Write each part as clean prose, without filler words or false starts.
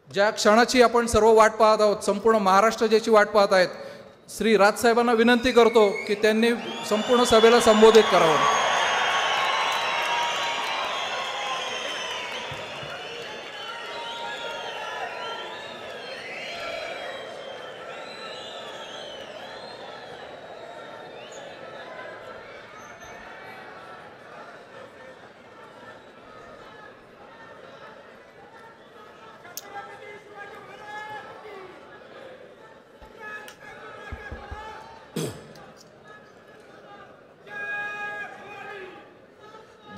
ज्या क्षणाची आपण सर्व वाट पाहत आहोत, संपूर्ण महाराष्ट्र ज्याची वाट पाहत आहेत, श्री राजसाहेबांना विनंती करतो की त्यांनी संपूर्ण सभेला संबोधित करावं.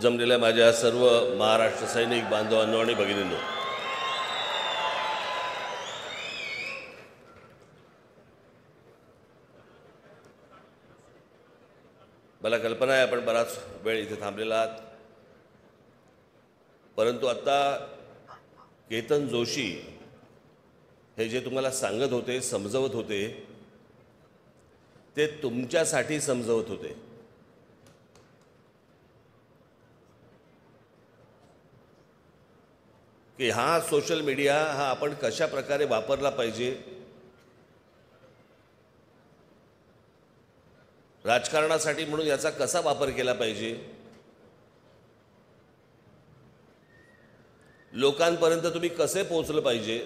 जमलेल्या माझ्या सर्व महाराष्ट्र सैनिक बांधवांनो आणि भगिनींनो, मला कल्पना आहे आपण बराच वेळ इथे थांबलेला आहात, परंतु आता केतन जोशी हे जे तुम्हाला सांगत होते, समजवत होते, ते तुमच्यासाठी समजवत होते. की हा सोशल मीडिया हा आपण कशा प्रकारे वापरला पाहिजे, राजकारणासाठी म्हणून याचा कसा वापर केला पाहिजे, लोकांपर्यंत तुम्ही कसे पोहोचलं पाहिजे.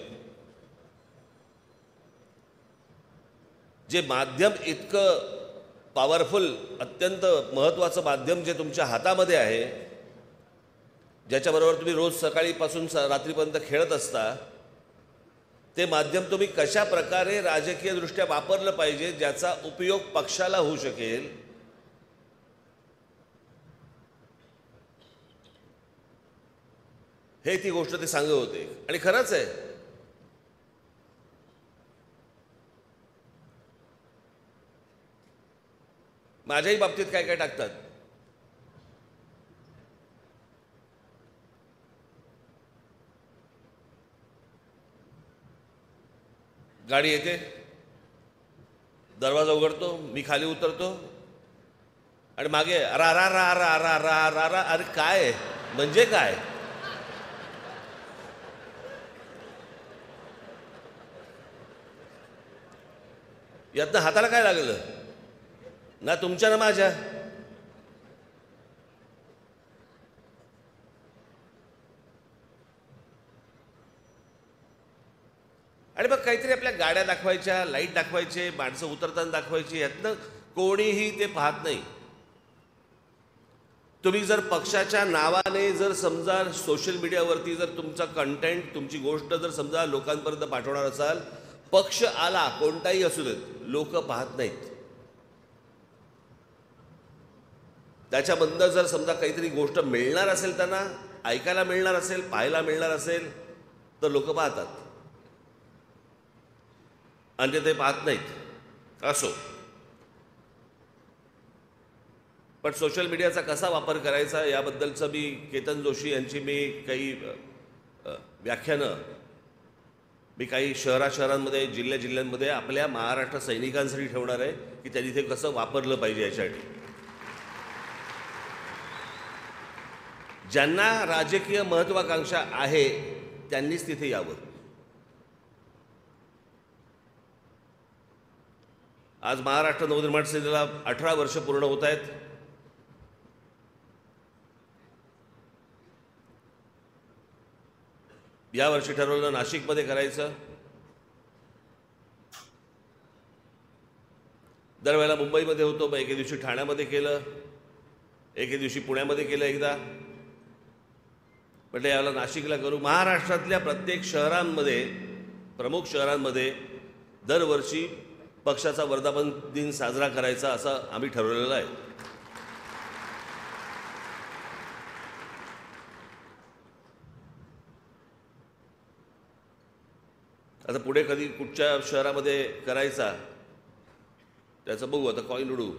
जे माध्यम इतकं पॉवरफुल, अत्यंत महत्त्वाचं माध्यम जे तुमच्या हातामध्ये आहे, ज्याच्याबरोबर तुम्ही रोज सकाळीपासून रात्रीपर्यंत खेळत असता, ते माध्यम तुम्ही कशा प्रकारे राजकीयदृष्ट्या वापरलं पाहिजे, ज्याचा उपयोग पक्षाला होऊ शकेल, हे ती गोष्ट ते सांगत होते. आणि खरंच आहे, माझ्याही बाबतीत काय काय टाकतात. गाडी येते, दरवाजा उघडतो, मी खाली उतरतो आणि मागे रा रा रा रा रा रा रा रा. अरे काय म्हणजे काय? यातनं हाताला काय लागलं? ना तुमच्या ना माझ्या. आणि मग काहीतरी आपल्या गाड्या दाखवायच्या, लाईट दाखवायचे, माणसं उतरताना दाखवायची, यातनं कोणीही ते पाहत नाही. तुम्ही जर पक्षाच्या नावाने जर समजा सोशल मीडियावरती जर तुमचा कंटेंट, तुमची गोष्ट जर समजा लोकांपर्यंत पाठवणार असाल, पक्ष आला कोणताही असू देत, लोक पाहत नाहीत. त्याच्याबद्दल जर समजा काहीतरी गोष्ट मिळणार असेल, त्यांना ऐकायला मिळणार असेल, पाहायला मिळणार असेल, तर लोक पाहतात, आणि ते पाहत नाहीत. असो, पण सोशल मीडियाचा कसा वापर करायचा याबद्दलचं मी केतन जोशी यांची मी काही व्याख्यानं मी काही शहरांमध्ये, जिल्ह्यांमध्ये आपल्या महाराष्ट्र सैनिकांसाठी ठेवणार आहे, की त्यांनी ते कसं वापरलं पाहिजे यासाठी. ज्यांना राजकीय महत्त्वाकांक्षा आहे त्यांनीच तिथे यावं. आज महाराष्ट्र नवनिर्माण सेनेला 18 वर्ष पूर्ण होत आहेत. यावर्षी ठरवलं नाशिकमध्ये करायचं. दरवेळेला मुंबईमध्ये होतो, मग एके दिवशी ठाण्यामध्ये केलं, एके दिवशी पुण्यामध्ये केलं एकदा. म्हटलं याला नाशिकला करू. महाराष्ट्रातल्या प्रत्येक शहरांमध्ये, प्रमुख शहरांमध्ये दरवर्षी पक्षाचा वर्धापन दिन साजरा करायचा असं आम्ही ठरवलेलं आहे. आता पुढे कधी कुठच्या शहरामध्ये करायचा त्याचं बघू, आता कॉईन उडू.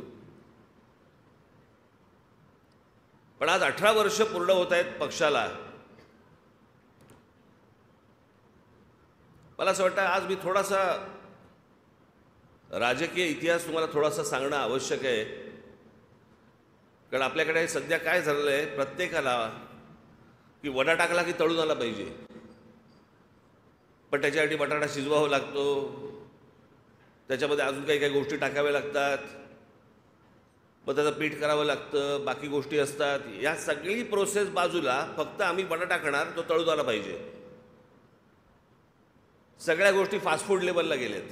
पण आज 18 वर्ष पूर्ण होत आहेत पक्षाला. मला असं वाटतं आज मी थोडासा राजकीय इतिहास तुम्हाला थोडासा सांगणं आवश्यक आहे. कारण आपल्याकडे सध्या काय झालेलं आहे, प्रत्येकाला की वडा टाकला की तळून आला पाहिजे. पण त्याच्यासाठी बटाटा शिजवावा लागतो, त्याच्यामध्ये अजून काही काही गोष्टी टाकाव्या लागतात, मग त्याचं पीठ करावं लागतं, बाकी गोष्टी असतात. या सगळी प्रोसेस बाजूला, फक्त आम्ही बटाटा खाणार, तो तळून आला पाहिजे. सगळ्या गोष्टी फास्ट फूड लेवलला गेल्यात.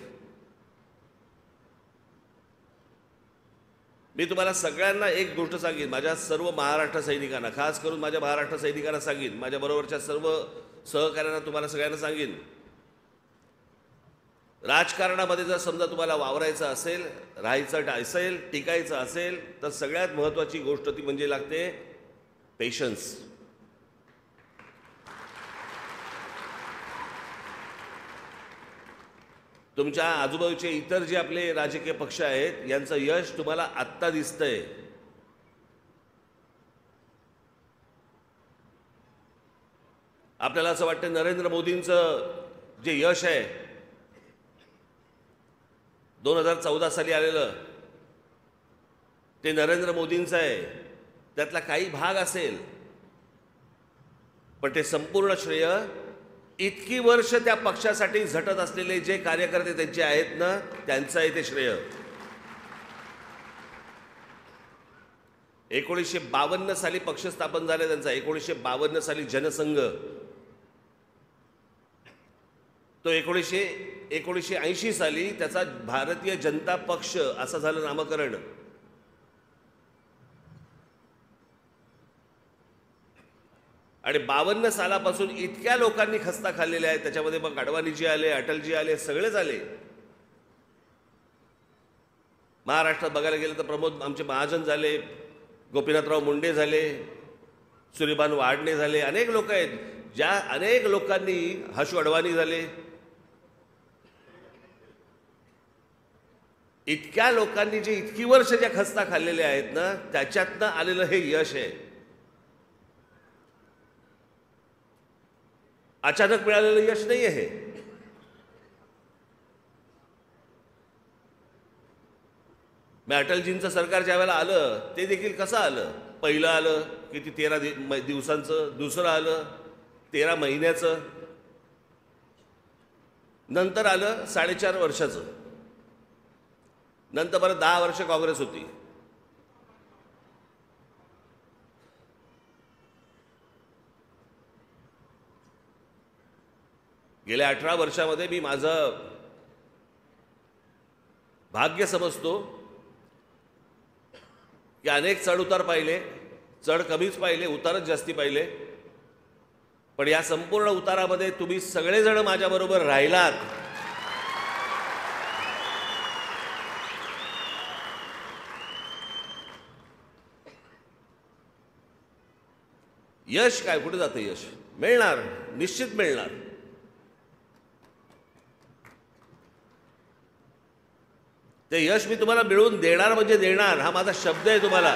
मी तुम्हाला सगळ्यांना एक गोष्ट सांगेन, माझ्या सर्व महाराष्ट्र सैनिकांना, खास करून माझ्या महाराष्ट्र सैनिकांना सांगेन, माझ्याबरोबरच्या सर्व सहकाऱ्यांना, तुम्हाला सगळ्यांना सांगेन, राजकारणामध्ये जर समजा तुम्हाला वावरायचं असेल, राहायचं असेल, टिकायचं असेल, तर सगळ्यात महत्त्वाची गोष्ट ती म्हणजे लागते पेशन्स. तुमच्या आजूबाजूचे इतर जे आपले राजकीय पक्ष आहेत, यांचं यश तुम्हाला आत्ता दिसतंय. आपल्याला असं वाटतं नरेंद्र मोदींचं जे यश आहे 2014 साली आलेलं, ते नरेंद्र मोदींचं आहे, त्यातला काही भाग असेल, पण ते संपूर्ण श्रेय इतकी वर्ष त्या पक्षासाठी झटत असलेले जे कार्यकर्ते त्यांचे आहेत ना, त्यांचं आहे ते श्रेय. 1952 साली पक्ष स्थापन झाले त्यांचा, 1952 साली जनसंघ, तो 1980 साली त्याचा भारतीय जनता पक्ष असं झालं नामकरण. आणि 52 सालापासून इतक्या लोकांनी खस्ता खाल्लेल्या आहेत. त्याच्यामध्ये मग अडवाणीजी आले, अटलजी आले, सगळेच आले. महाराष्ट्रात बघायला गेलं तर प्रमोद आमचे महाजन झाले, गोपीनाथराव मुंडे झाले, सूर्यभान वाडणे झाले, अनेक लोक आहेत. ज्या अनेक लोकांनी, हशू अडवाणी झाले, इतक्या लोकांनी जे इतकी वर्ष ज्या खस्ता खाल्लेल्या आहेत ना, त्याच्यातनं आलेलं हे यश आहे. अचानक मिळालेलं यश नाही आहे. मग अटलजींचं सरकार ज्या वेळेला आलं, ते देखील कसं आलं? पहिलं आलं किती 13 दिवसांचं, दुसरं आलं 13 महिन्याचं, नंतर आलं 4.5 वर्षाचं, नंतर परत 10 वर्ष काँग्रेस होती. गेल्या 18 वर्षामध्ये मी माझं भाग्य समजतो की अनेक चढउतार पाहिले, चढ कमीच पाहिले, उतारच जास्ती पाहिले, पण या संपूर्ण उतारामध्ये तुम्ही सगळेजण माझ्याबरोबर राहिलात. यश काय, कुठे जातं यश? मिळणार, निश्चित मिळणार. ते यश मी तुम्हाला मिळवून देणार म्हणजे देणार, हा माझा शब्द आहे तुम्हाला.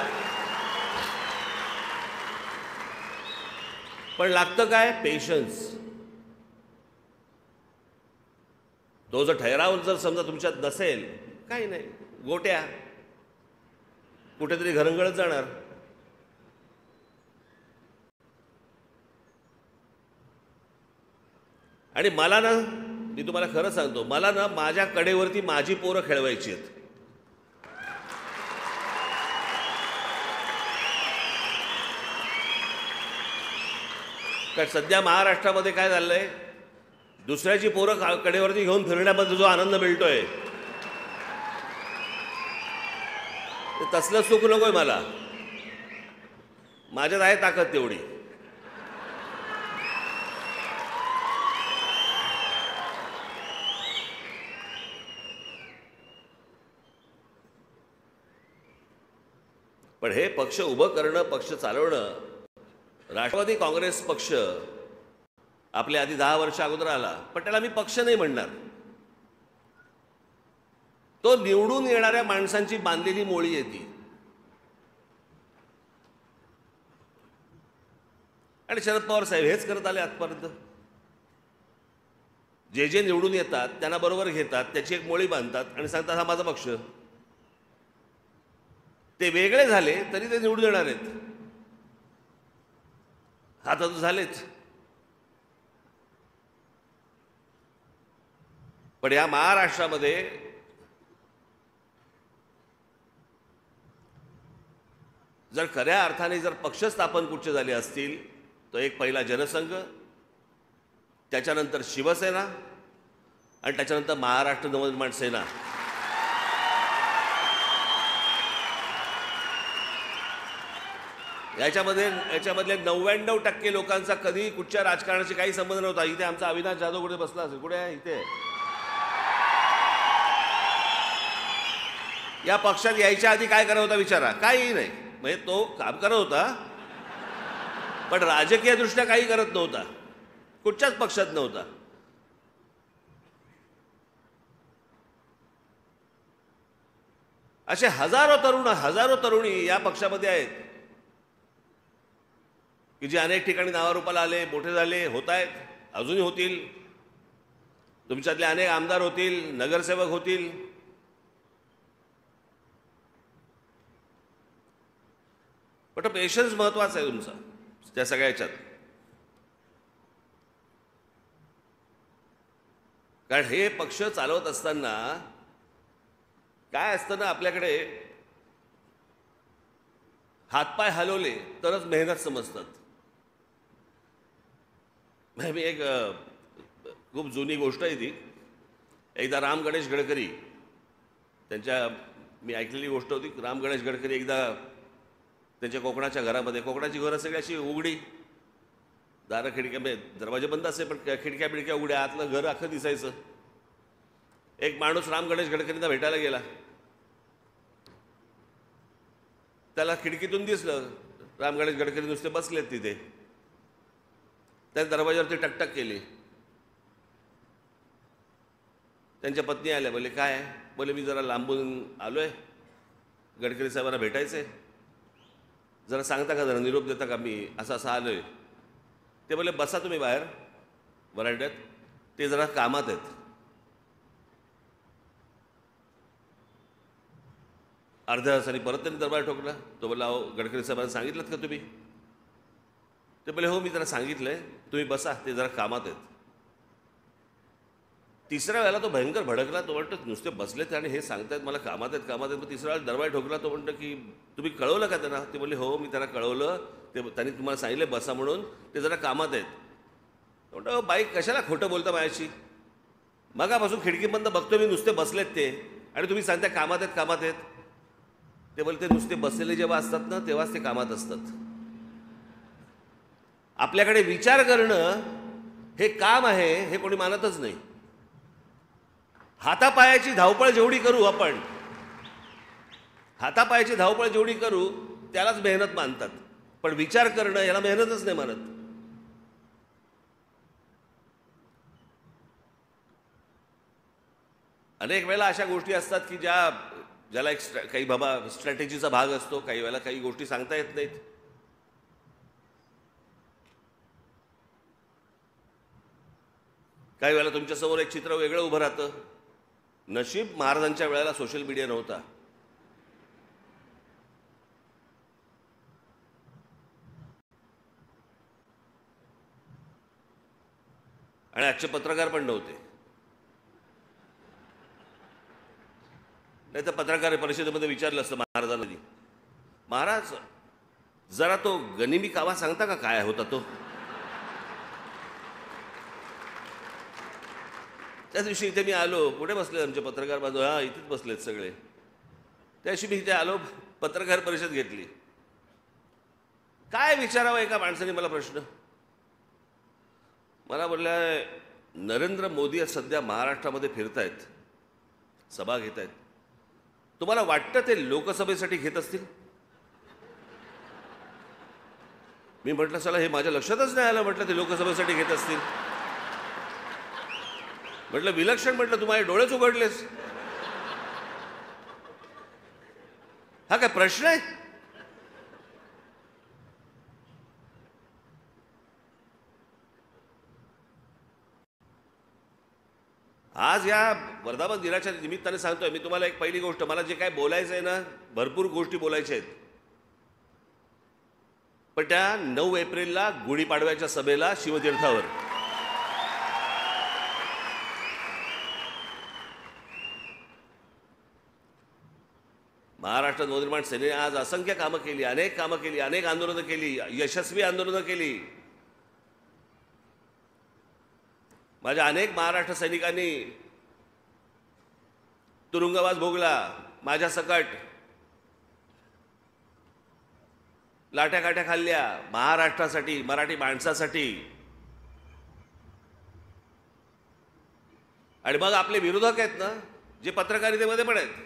पण लागतं काय? पेशन्स. तो जर ठहराव जर समजा तुमच्यात नसेल, काही नाही, गोट्या कुठेतरी घरंगळत जाणार. आणि मला ना, मी तुम्हाला खरं सांगतो, मला ना माझ्या कडेवरती माझी पोरं खेळवायची आहेत. कारण सध्या महाराष्ट्रामध्ये काय झालंय, दुसऱ्याची पोरं कडेवरती घेऊन फिरण्यामध्ये जो आनंद मिळतोय, तसलं सुख नकोय मला. माझ्यात आहे ताकद तेवढी. पण हे पक्ष उभं करणं, पक्ष चालवणं, राष्ट्रवादी काँग्रेस पक्ष आपल्या आधी 10 वर्ष अगोदर आला, पण त्याला मी पक्ष नाही म्हणणार. तो निवडून येणाऱ्या माणसांची बांधलेली मोळी आहे ती. आणि शरद पवार साहेब हेच करत आले आजपर्यंत. जे जे निवडून येतात त्यांना बरोबर घेतात, त्याची एक मोळी बांधतात आणि सांगतात हा माझा पक्ष. ते वेगळे झाले तरी ते निवडून येणार आहेत. आता तर झालेच. पण या महाराष्ट्रामध्ये जर खऱ्या अर्थाने जर पक्ष स्थापन कुठचे झाले असतील तर एक पहिला जनसंघ, त्याच्यानंतर शिवसेना आणि त्याच्यानंतर महाराष्ट्र नवनिर्माण सेना. याच्यामधले 99% लोकांचा कधी कुठच्या राजकारणाशी काही संबंध नव्हता. इथे आमचा अविनाश जाधव कुठे बसला असेल, कुठे आहे? इथे. या पक्षात यायच्या आधी काय करत होता विचारा? काही नाही. म्हणजे तो काम करत होता पण राजकीय दृष्ट्या काही करत नव्हता, कुठच्याच पक्षात नव्हता. असे हजारो तरुणी या पक्षामध्ये आहेत की जे अनेक ठिकाणी नावारूपाला आले, मोठे झाले, होत आहेत, अजूनही होतील. तुमच्यातले अनेक आमदार होतील, नगरसेवक होतील. पण पेशन्स महत्वाचा आहे तुमचा त्या सगळ्या ह्याच्यात. कारण हे पक्ष चालवत असताना काय असतं ना, आपल्याकडे हातपाय हलवले तरच मेहनत समजतात. मी एक खूप जुनी गोष्ट आहे ती. एकदा राम गणेश गडकरी त्यांच्या, मी ऐकलेली गोष्ट होती. राम गणेश गडकरी एकदा त्यांच्या कोकणाच्या घरामध्ये, कोकणाची घरं सगळी अशी उघडी, दारं खिडक्या, दरवाजे बंद असे पण खिडक्या बिडक्या उघड्या, आतलं घर अख्खं दिसायचं. एक माणूस राम गणेश गडकरींना भेटायला गेला. त्याला खिडकीतून दिसलं राम गणेश गडकरी नुसते बसलेत तिथे. त्याने दरवाजावरती टकटक केली. त्यांच्या पत्नी आल्या. बोले काय? बोले मी जरा लांबून आलोय, गडकरी साहेबांना भेटायचंय, जरा सांगता का, जरा निरोप देता का, मी असं आलोय. ते बोले बसा तुम्ही बाहेर वरांड्यात, ते जरा कामात आहेत. अर्ध्या तासाने परत त्यांनी दरबार ठोकला. तो बोला अहो गडकरी साहेबांना सांगितलं का तुम्ही? ते बोले हो मी जरा सांगितलंय, तुम्ही बसा, ते जरा कामात आहेत. तिसऱ्या वेळेला तो भयंकर भडकला. तो म्हणतो नुसते बसलेत आणि हे सांगतायत मला कामात आहेत. मग तिसऱ्या वेळेला दरबार ठोकला. तो म्हणतो की तुम्ही कळवलं का त्यांना? ते बोलले हो मी त्यांना कळवलं, ते त्यांनी तुम्हाला सांगितलं बसा म्हणून, ते जरा कामात आहेत. म्हणतो बाई कशाला खोटं बोलता माझ्याशी? मगापासून खिडकीबंद बघतो मी, नुसते बसलेत ते, आणि तुम्ही सांगता कामात आहेत. ते बोलते नुसते बसलेले जेव्हा असतात ना तेव्हाच ते कामात असतात. आपल्याकडे विचार करणं हे काम आहे हे कोणी मानतच नाही. हातापायाची धावपळ जेवढी करू आपण, हातापायाची धावपळ जेवढी करू त्यालाच मेहनत मानतात, पण विचार करणं याला मेहनतच नाही मानत. अनेक वेळेला अशा गोष्टी असतात की ज्याला एक काही बाबा स्ट्रॅटेजीचा भाग असतो. काही वेळेला काही गोष्टी सांगता येत नाहीत. काही वेळेला तुमच्यासमोर एक चित्र वेगळं उभं राहतं. नशीब महाराजांच्या वेळेला सोशल मीडिया नव्हता. आणि आजचे पत्रकार पण नव्हते. नाही तर पत्रकार परिषदेमध्ये विचारलं असतं महाराजांनी, महाराज जरा तो गनिमी कावा सांगता का काय होता तो? त्या दिवशी इथे मी आलो. कुठे बसले आमचे पत्रकार बांधव? हा इथेच बसलेत सगळे. त्या दिवशी मी इथे आलो, पत्रकार परिषद घेतली. काय विचारावं एका माणसाने मला प्रश्न. मला बोलल्या नरेंद्र मोदी सध्या महाराष्ट्रामध्ये फिरतायत, सभा घेत आहेत, तुम्हाला वाटतं ते लोकसभेसाठी घेत असतील? मी म्हटलं चला हे माझ्या लक्षातच नाही आलं, म्हटलं ते लोकसभेसाठी घेत असतील. म्हटलं विलक्षण, म्हटलं तुम्हाला डोळेच उघडलेस. हा काय प्रश्न आहे? आज या वर्धापन दिनाच्या निमित्ताने सांगतोय मी तुम्हाला एक पहिली गोष्ट. मला जे काय बोलायचं आहे ना, भरपूर गोष्टी बोलायच्या आहेत, पण त्या 9 एप्रिलला गुढीपाडव्याच्या सभेला शिवतीर्थावर महाराष्ट्र नवनिर्माण सेनेने आज असंख्य कामं केली, अनेक कामं केली, अनेक आंदोलनं केली, यशस्वी आंदोलनं केली. माझ्या अनेक महाराष्ट्र सैनिकांनी तुरुंगवास भोगला, माझ्या सकट लाट्या काट्या खाल्ल्या महाराष्ट्रासाठी, मराठी माणसासाठी. आणि मग आपले विरोधक आहेत ना, जे पत्रकारितेमध्ये पण आहेत,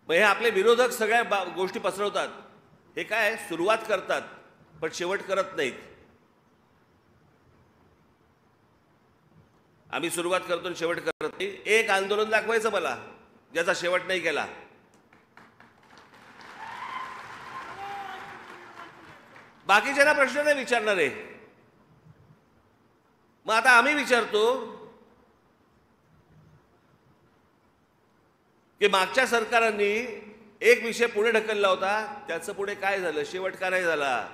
मग हे आपले विरोधक सगळ्या गोष्टी पसरवतात. हे काय सुरुवात करतात पण शेवट करत नाहीत. आम्ही सुरुवात करतो आणि शेवट करत नाही. एक आंदोलन दाखवायचं मला ज्याचा शेवट नाही केला. बाकीच्यांना प्रश्न नाही विचारणारे. मग आता आम्ही विचारतो की मागच्या सरकारांनी एक विषय पुढे ढकलला होता, त्याचं पुढे काय झालं, शेवट का नाही झाला?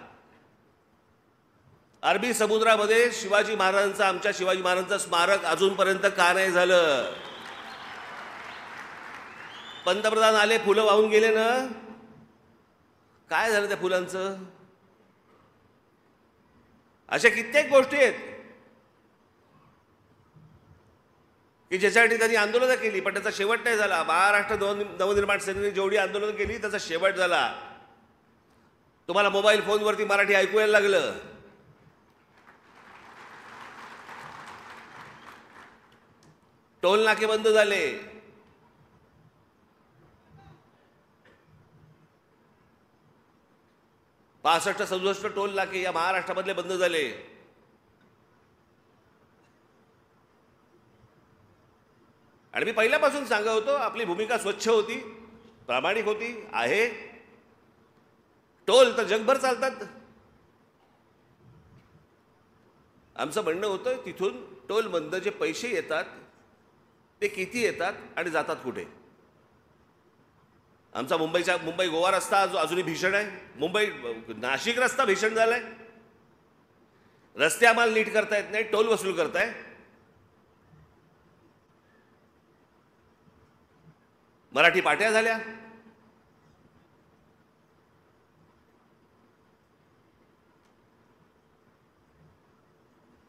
अरबी समुद्रामध्ये शिवाजी महाराजांचं, आमच्या शिवाजी महाराजांचं स्मारक अजूनपर्यंत का नाही झालं? पंतप्रधान आले, फुलं वाहून गेले ना, काय झालं त्या फुलांचं? अशा कित्येक गोष्टी आहेत की ज्याच्यासाठी त्यांनी आंदोलनं केली पण त्याचा शेवट नाही झाला. महाराष्ट्र नवनिर्माण सेनेने जेवढी आंदोलनं केली त्याचा शेवट झाला. तुम्हाला मोबाईल फोनवरती मराठी ऐकू यायला लागलं. टोल नाके बंद झाले. पासष्ट 67 टोल नाके या महाराष्ट्रामधले बंद झाले. आणि मी पहिल्यापासून सांगत होतो आपली भूमिका स्वच्छ होती, प्रामाणिक होती, आहे. टोल तर जगभर चालतात. आमचं म्हणणं होतं तिथून टोलमधनं जे पैसे येतात ते किती येतात आणि जातात कुठे. आमचा मुंबई गोवा रस्ता अजूनही भीषण आहे. मुंबई नाशिक रस्ता भीषण झालाय. रस्ते आम्हाला नीट करता येत नाही, टोल वसूल करताय. मराठी पाट्या झाल्या.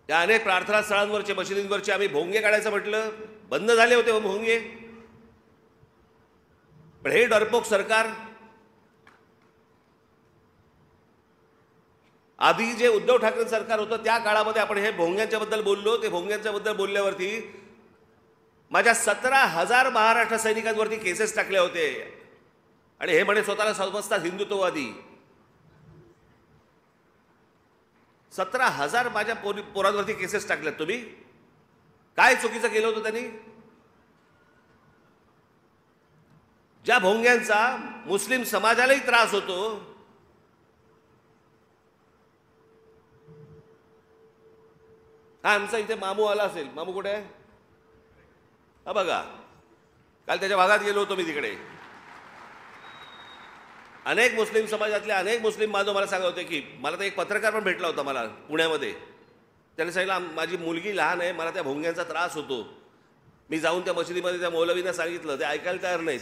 त्या अनेक प्रार्थना स्थळांवरचे, मशिदींवरचे आम्ही भोंगे काढायचं म्हटलं, बंद झाले होते भोंगे. पण हे डरपोक सरकार, आधी जे उद्धव ठाकरे सरकार होतं त्या काळामध्ये आपण हे भोंग्यांच्या बद्दल बोललो. ते भोंग्यांच्या बद्दल बोलल्यावरती माझ्या 17,000 महाराष्ट्र सैनिकांवरती केसेस टाकले होते. आणि हे म्हणे स्वतःला समजतात हिंदुत्ववादी. 17,000 माझ्या पोरांवरती केसेस टाकल्यात. तुम्ही काय चुकीचं केलं होतं त्यांनी? ज्या भोंग्यांचा मुस्लिम समाजालाही त्रास होतो, हा आमचा इथे मामू आला असेल. मामू कुठे आहे? हा बघा, काल त्याच्या भागात गेलो होतो मी. तिकडे अनेक मुस्लिम समाजातले अनेक मुस्लिम बांधव मला सांगत होते की मला तर एक पत्रकार पण भेटला होता मला पुण्यामध्ये. त्याने सांगितलं माझी मुलगी लहान आहे, मला त्या भोंग्यांचा त्रास होतो. मी जाऊन त्या मशिदीमध्ये त्या मौलवींना सांगितलं, ते ऐकायला तयार नाहीत.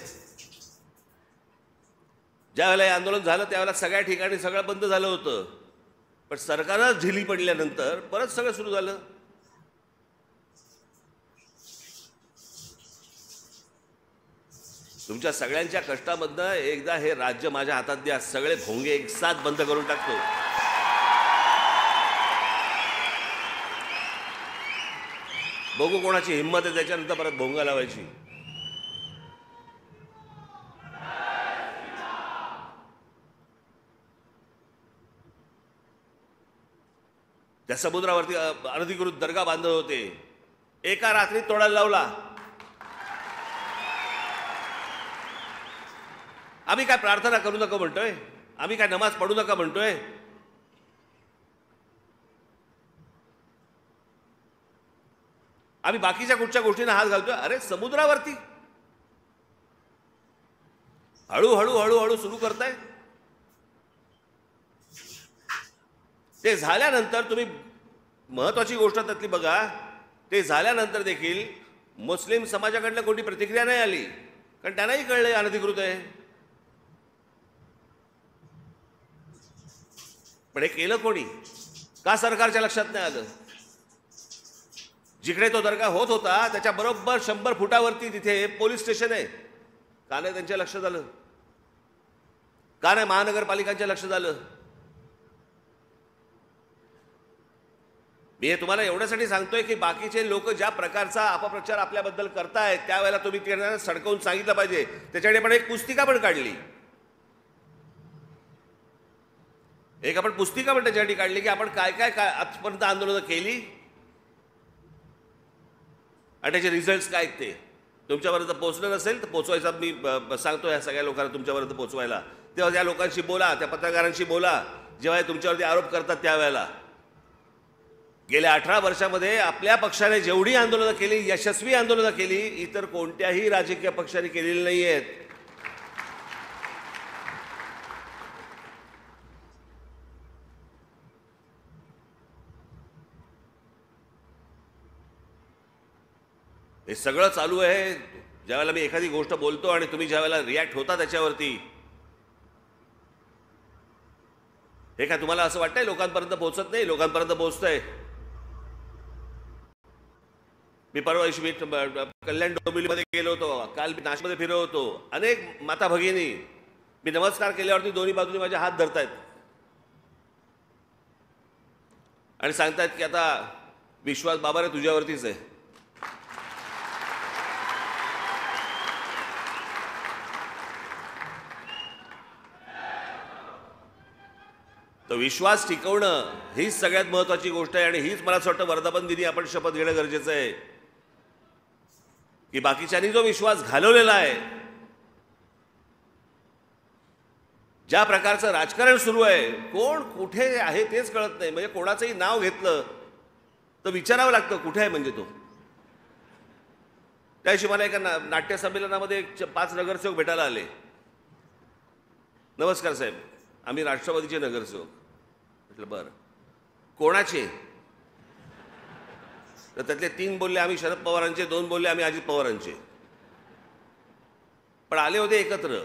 ज्यावेळेला हे आंदोलन झालं त्यावेळेला सगळ्या ठिकाणी सगळं बंद झालं होतं. पण सरकारच ढिली पडल्यानंतर परत सगळं सुरू झालं. तुमच्या सगळ्यांच्या कष्टामधनं एकदा हे राज्य माझ्या हातात द्या, सगळे भोंगे एक साथ बंद करून टाकतो. बघू कोणाची हिंमत आहे त्याच्यानंतर परत भोंगा लावायची. त्या समुद्रावरती अनधिकृत दर्गा बांधत होते. एका रात्रीत तोडायला लावला. आम्ही काय प्रार्थना करू नका म्हणतोय? आम्ही काय नमाज पढू नका म्हणतोय? आम्ही बाकीच्या कुठच्या गोष्टींना हात घालतोय? अरे समुद्रावरती हळूहळू हळूहळू सुरू करताय. ते झाल्यानंतर तुम्ही महत्वाची गोष्ट त्यातली बघा, ते झाल्यानंतर देखील मुस्लिम समाजाकडनं कोणती प्रतिक्रिया नाही आली, कारण त्यांनाही कळलं अनधिकृत आहे. पण हे केलं कोणी? का सरकारच्या लक्षात नाही आलं? जिकडे तो दर्गा होत होता त्याच्या बरोबर 100 फुटावरती तिथे पोलीस स्टेशन आहे. का नाही त्यांच्या लक्षात आलं? का नाही महानगरपालिकांच्या लक्षात आलं? मी हे तुम्हाला एवढ्यासाठी सांगतोय की बाकीचे लोक ज्या प्रकारचा अपप्रचार आपल्याबद्दल करतायत त्यावेळेला तुम्ही त्यांना सडकवून सांगितलं पाहिजे. त्याच्याकडे आपण एक पुस्तिका पण काढली. आपण पुस्तिका पण त्याच्यासाठी काढली की आपण काय काय काय आजपर्यंत आंदोलनं केली आणि त्याचे रिझल्ट्स काय आहेत ते तुमच्यापर्यंत पोहोचलं नसेल तर पोहोचवायचा मी सांगतो ह्या सगळ्या लोकांना तुमच्यापर्यंत पोहोचवायला. तेव्हा त्या लोकांशी बोला, त्या पत्रकारांशी बोला जेव्हा हे तुमच्यावरती आरोप करतात त्यावेळेला. गेल्या 18 वर्षामध्ये आपल्या पक्षाने जेवढी आंदोलनं केली, यशस्वी आंदोलनं केली, इतर कोणत्याही राजकीय पक्षाने केलेली नाही आहेत. हे सगळं चालू आहे ज्यावेळेला मी एखादी गोष्ट बोलतो आणि तुम्ही ज्यावेळेला रिॲक्ट होता त्याच्यावरती. हे काय तुम्हाला असं वाटतंय लोकांपर्यंत पोहोचत नाही? लोकांपर्यंत पोहोचतंय. मी परवा दिवशी कल्याण डोंबिवलीमध्ये गेलो होतो, काल मी नाशिकमध्ये फिरलो होतो. अनेक माता भगिनी मी नमस्कार केल्यावरती दोन्ही बाजूने माझे हात धरतायत आणि सांगतायत की आता विश्वास बाबा रे तुझ्यावरतीच आहे. तर विश्वास टिकवणं हीच सगळ्यात महत्त्वाची गोष्ट आहे आणि हीच मला असं वाटतं वर्धापन दिनी आपण शपथ घेणं गरजेचं आहे की बाकीच्यांनी जो विश्वास घालवलेला आहे, ज्या प्रकारचं राजकारण सुरू आहे, कोण कुठे आहे तेच कळत नाही. म्हणजे कोणाचंही नाव घेतलं तर विचारावं लागतं कुठे आहे म्हणजे तो. त्याशी मला एका नाट्य संमेलनामध्ये 5 नगरसेवक भेटायला आले. नमस्कार साहेब, आम्ही राष्ट्रवादीचे नगरसेवक. म्हटलं बरं, कोणाचे? तर त्यातले 3 बोलले आम्ही शरद पवारांचे, 2 बोलले आम्ही अजित पवारांचे. पण आले होते एकत्र.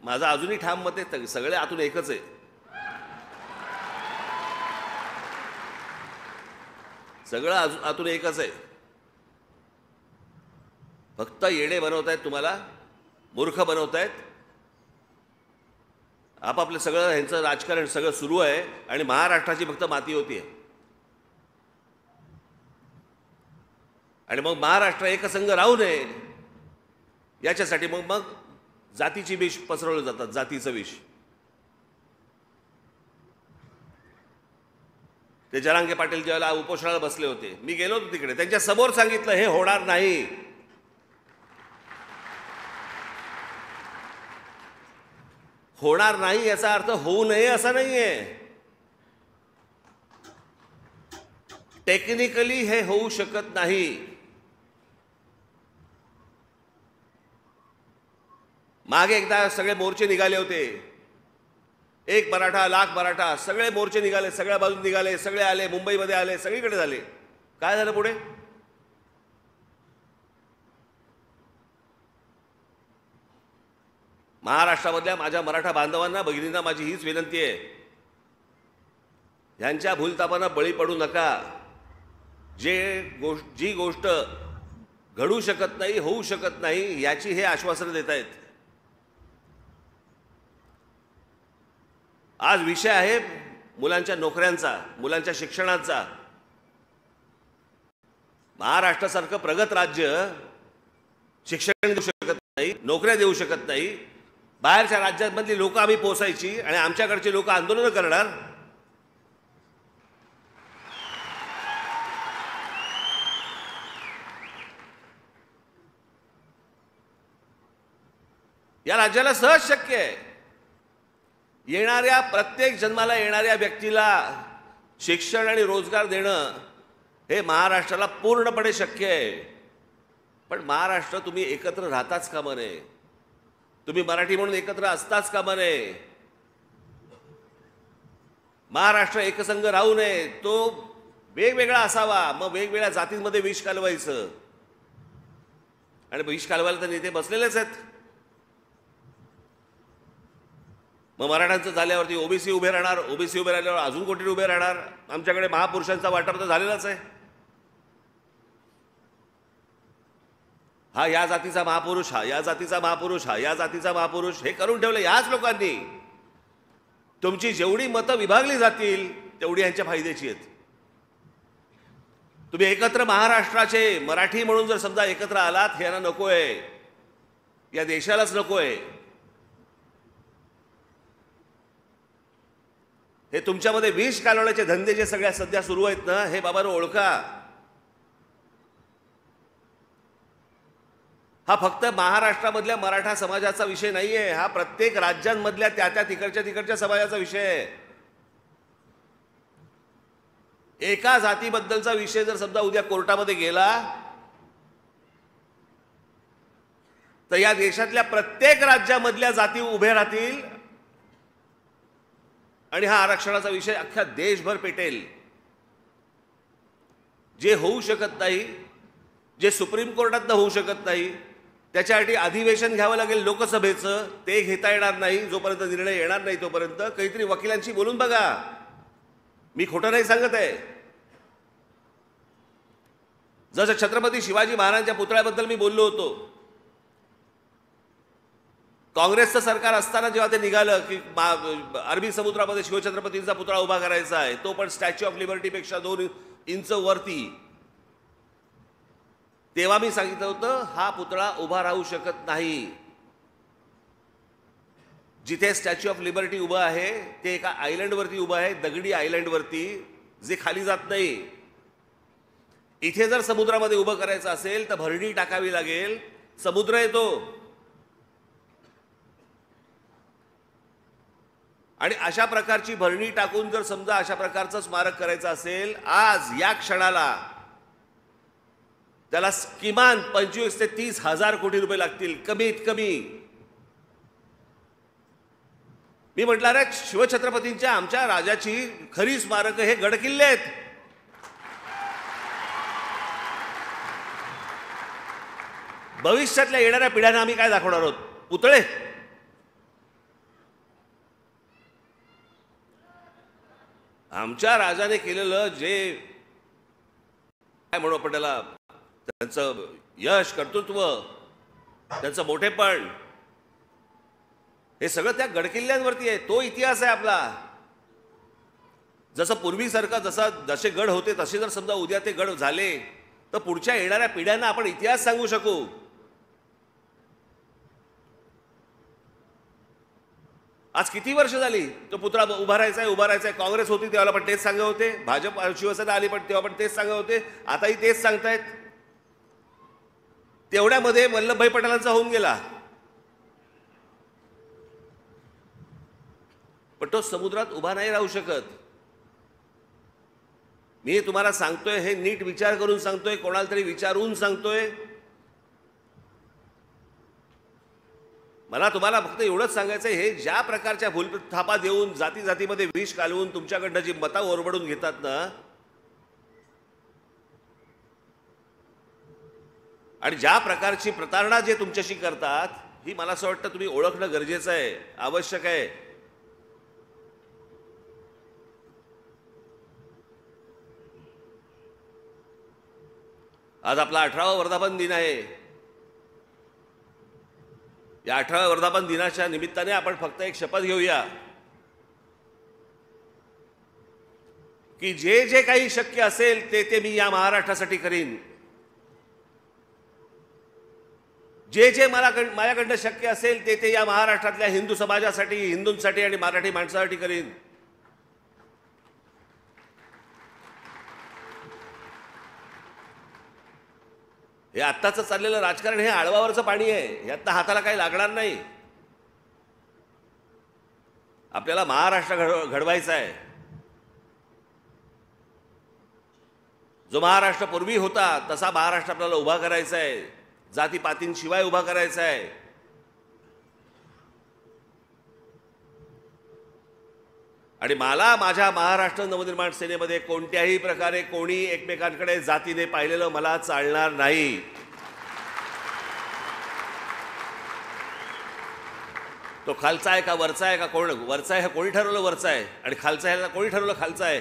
माझं अजूनही ठाम मत आहे सगळे आतून एकच आहे. सगळं आतून एकच आहे. फक्त येडे बनवतायत, तुम्हाला मूर्ख बनवतायत. आपापलं सगळं ह्यांचं राजकारण सगळं सुरू आहे आणि महाराष्ट्राची फक्त माती होतीये. आणि मग महाराष्ट्र एकसंघ राहू नये याच्यासाठी मग जातीची विष पसरवलं जातात, जातीचं विष. ते जरांगे पाटील ज्यावेळेला उपोषणाला बसले होते, मी गेलो होतो तिकडे, त्यांच्या समोर सांगितलं हे होणार नाही. होणार नाही याचा अर्थ होऊ नये असा नाहीये. टेक्निकली हे होऊ शकत नाही. मागे एकदा सगळे मोर्चे निघाले होते, 1 मराठा लाख मराठा, सगळे मोर्चे निघाले, सगळ्या बाजून निघाले, सगळे आले, मुंबईमध्ये आले, सगळीकडे झाले. काय झालं पुढे? महाराष्ट्रामधल्या माझ्या मराठा बांधवांना, भगिनींना माझी हीच विनंती आहे, ह्यांच्या भूलतापांना बळी पडू नका. जी गोष्ट घडू शकत नाही, होऊ शकत नाही, याची हे आश्वासन देत आहेत. आज विषय आहे मुलांच्या नोकऱ्यांचा, मुलांच्या शिक्षणाचा. महाराष्ट्रासारखं प्रगत राज्य शिक्षण देऊ शकत नाही, नोकऱ्या देऊ शकत नाही. बाहेरच्या राज्यांमधली लोक आम्ही पोसायची आणि आमच्याकडचे लोक आंदोलन करणार. या राज्याला सहज शक्य आहे. येणाऱ्या प्रत्येक जन्माला येणाऱ्या व्यक्तीला शिक्षण आणि रोजगार देणं हे महाराष्ट्राला पूर्णपणे शक्य आहे. पण महाराष्ट्र तुम्ही एकत्र राहताच कामा नये, तुम्ही मराठी म्हणून एकत्र असताच कामा नये. महाराष्ट्र एकसंघ राहू नये, तो वेगवेगळा असावा. मग वेगवेगळ्या जातींमध्ये विष कालवायचं. आणि विष कालवायला तर नेते बसलेलेच आहेत. मग मराठ्यांचं झाल्यावरती ओबीसी उभे राहणार, ओबीसी उभे राहिल्यावर अजून कोणी उभे राहणार. आमच्याकडे महापुरुषांचा वाटप तर झालेलाच आहे. हा या जातीचा महापुरुष, हा या जातीचा महापुरुष, हा या जातीचा महापुरुष, हे करून ठेवलं याच लोकांनी. तुमची जेवढी मतं विभागली जातील तेवढी यांच्या फायद्याची आहेत. तुम्ही एकत्र महाराष्ट्राचे मराठी म्हणून जर समजा एकत्र आलात, हे यांना नकोय, या देशालाच नकोय. हे तुमच्यामध्ये विष कालवण्याचे धंदे जे सगळ्या सध्या सुरू आहेत ना, हे बाबांनो ओळखा. हा फक्त महाराष्ट्रामधल्या मराठा समाजाचा विषय नाहीये, हा प्रत्येक राज्यांमधल्या त्या तिकडच्या समाजाचा विषय आहे. एका जातीबद्दलचा विषय जर समजा उद्या कोर्टामध्ये गेला तर या देशातल्या प्रत्येक राज्यामधल्या जाती उभे राहतील आणि हा आरक्षणाचा विषय अख्ख्या देशभर पेटेल. जे होऊ शकत नाही, जे सुप्रीम कोर्टातनं होऊ शकत नाही, त्याच्यासाठी अधिवेशन घ्यावं लागेल लोकसभेचं, ते घेता येणार नाही. जोपर्यंत निर्णय येणार नाही तोपर्यंत काहीतरी वकिलांशी बोलून बघा. मी खोटं नाही सांगत आहे. जसं छत्रपती शिवाजी महाराजांच्या पुतळ्याबद्दल मी बोललो होतो, काँग्रेसचं सरकार असताना जेव्हा ते निघालं की अरबी समुद्रामध्ये शिवछत्रपतींचा पुतळा उभा करायचा आहे, तो पण स्टॅच्यू ऑफ लिबर्टीपेक्षा 2 इंच वरती, तेव्हा मी सांगितलं होतं हा पुतळा उभा राहू शकत नाही. जिथे स्टॅच्यू ऑफ लिबर्टी उभा आहे ते एका आयलंडवरती उभा आहे, दगडी आयलंडवरती, जे खाली जात नाही. इथे जर समुद्रामध्ये उभं करायचं असेल तर भरणी टाकावी लागेल, समुद्र येतो. आणि अशा प्रकारची भरणी टाकून जर समजा अशा प्रकारचं स्मारक करायचं असेल, आज या क्षणाला त्याला किमान 25 ते 30 हजार कोटी रुपये लागतील कमीत कमी. मी म्हटलं रे, शिवछत्रपतींच्या आमच्या राजाची खरी स्मारक हे गडकिल्ले आहेत. भविष्यातल्या येणाऱ्या पिढ्यांना आम्ही काय दाखवणार आहोत? पुतळे. आमच्या राजाने केलेलं जे काय म्हणू आपण त्याला, त्यांचं यश, कर्तृत्व, त्यांचं मोठेपण, हे सगळं त्या गडकिल्ल्यांवरती आहे. तो इतिहास आहे आपला. जसं पूर्वीसारखा जसे गड होते तसे जर समजा उद्या ते गड झाले तर पुढच्या येणाऱ्या पिढ्यांना आपण इतिहास सांगू शकू. आज किती वर्ष झाली तो पुतळा उभा राहायचा. काँग्रेस होती तेव्हा पण तेच सांगत होते, भाजप शिवसेना आली पण तेव्हा पण तेच सांगत होते, आताही तेच सांगतायत. तेवढ्यामध्ये वल्लभभाई पटेलांचा होऊन गेला, पण तो समुद्रात उभा नाही राहू शकत. मी तुम्हाला सांगतोय, हे नीट विचार करून सांगतोय, कोणाला तरी विचारून सांगतोय. मला तुम्हाला फक्त एवढंच सांगायचं आहे, हे ज्या प्रकारच्या भूलथापा देऊन जातीमध्ये विष कालवून तुमच्याकडनं जी मतं ओरबडून घेतात ना, आणि ज्या प्रकारची प्रतारणा जे तुमच्याशी करतात, ही मला असं वाटतं तुम्ही ओळखणं गरजेचं आहे, आवश्यक आहे. आज आपला 18वा वर्धापन दिन आहे. या 18व्या वर्धापन दिनाच्या निमित्ताने आपण फक्त एक शपथ घेऊया की जे जे काही शक्य असेल ते मी या महाराष्ट्रासाठी करीन. जे जे माझ्याकडनं शक्य असेल ते या महाराष्ट्रातल्या हिंदू समाजासाठी, हिंदूंसाठी आणि मराठी माणसासाठी करीन. हे आत्ताचं चाललेलं राजकारण हे आळवावरचं पाणी आहे, यातनं हाताला काही लागणार नाही. आपल्याला महाराष्ट्र घडवायचा आहे. जो महाराष्ट्र पूर्वी होता तसा महाराष्ट्र आपल्याला उभा करायचा आहे, जातीपातींशिवाय उभा करायचा आहे. आणि मला माझ्या महाराष्ट्र नवनिर्माण सेनेमध्ये कोणत्याही प्रकारे कोणी एकमेकांकडे जातीने पाहिलेलं मला चालणार नाही. तो खालचा आहे का वरचा आहे का कोण वरचा आहे, कोणी ठरवलं वरचा आहे, आणि खालचा आहे कोणी ठरवलं खालचा आहे.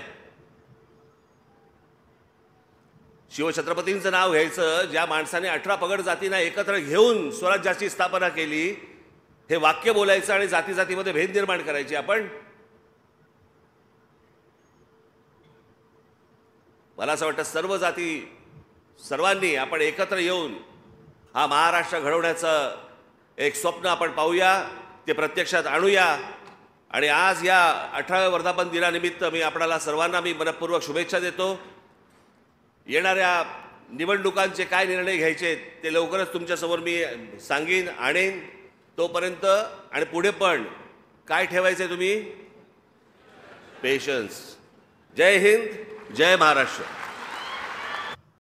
शिवछत्रपतींचं नाव घ्यायचं ज्या माणसाने 18 पगड जातींना एकत्र घेऊन स्वराज्याची स्थापना केली, हे वाक्य बोलायचं आणि जाती जातीमध्ये भेद निर्माण करायची. आपण मला असं वाटतं सर्व जाती सर्वांनी आपण एकत्र येऊन हा महाराष्ट्र घडवण्याचं एक स्वप्न आपण पाहूया, ते प्रत्यक्षात आणूया. आणि आज या 18व्या वर्धापन दिनानिमित्त मी आपणाला सर्वांना मनपूर्वक शुभेच्छा देतो. येणाऱ्या निवडणुकांचे काय निर्णय घ्यायचे ते लवकरच तुमच्यासमोर मी सांगीन, आणेन. तोपर्यंत आणि पुढे पण काय ठेवायचं तुम्ही? पेशन्स. जय हिंद, जय महाराष्ट्र.